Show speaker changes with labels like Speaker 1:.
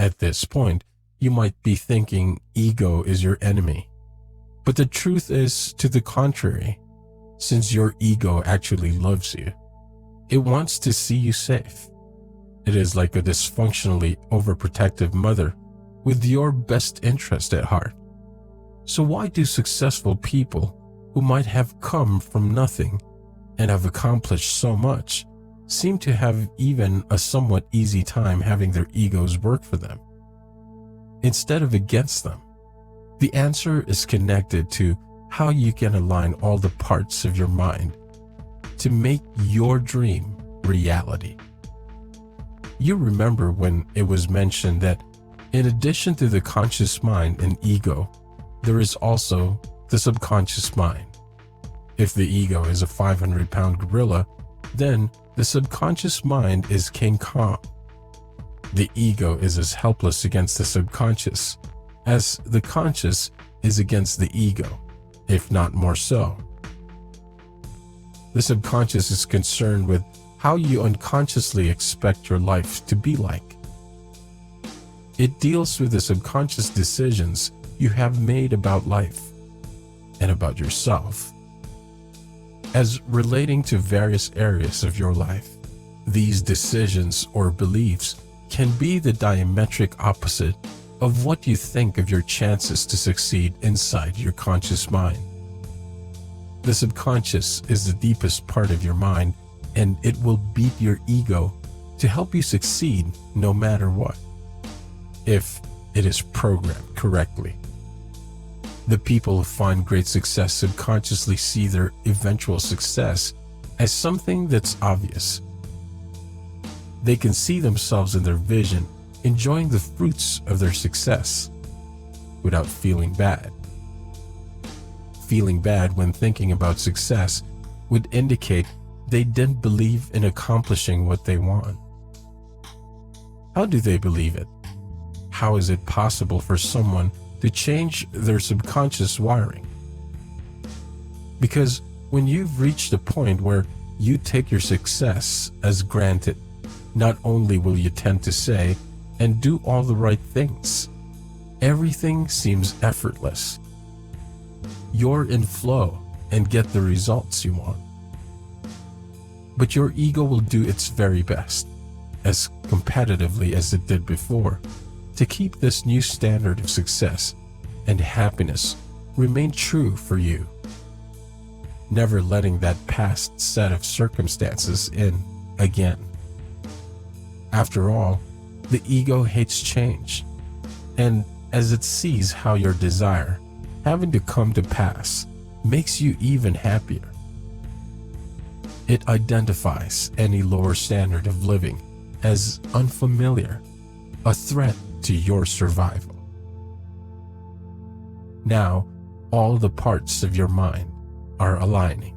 Speaker 1: At this point, you might be thinking ego is your enemy. But the truth is to the contrary. Since your ego actually loves you, it wants to see you safe. It is like a dysfunctionally overprotective mother with your best interest at heart. So why do successful people who might have come from nothing and have accomplished so much seem to have even a somewhat easy time having their egos work for them instead of against them? The answer is connected to how you can align all the parts of your mind to make your dream reality. You remember when it was mentioned that in addition to the conscious mind and ego, there is also the subconscious mind. If the ego is a 500-pound gorilla, then the subconscious mind is King Kong. The ego is as helpless against the subconscious as the conscious is against the ego, if not more so. The subconscious is concerned with how you unconsciously expect your life to be like. It deals with the subconscious decisions you have made about life and about yourself. As relating to various areas of your life, these decisions or beliefs can be the diametric opposite of what you think of your chances to succeed inside your conscious mind. The subconscious is the deepest part of your mind, and it will beat your ego to help you succeed no matter what, if it is programmed correctly. The people who find great success subconsciously see their eventual success as something that's obvious. They can see themselves in their vision enjoying the fruits of their success without feeling bad. Feeling bad when thinking about success would indicate they didn't believe in accomplishing what they want. How do they believe it? How is it possible for someone to change their subconscious wiring? Because when you've reached a point where you take your success as granted, not only will you tend to say and do all the right things, everything seems effortless. You're in flow and get the results you want. But your ego will do its very best, as competitively as it did before, to keep this new standard of success and happiness remain true for you, never letting that past set of circumstances in again. After all, the ego hates change, and as it sees how your desire having to come to pass makes you even happier, it identifies any lower standard of living as unfamiliar, a threat to your survival. Now, all the parts of your mind are aligning.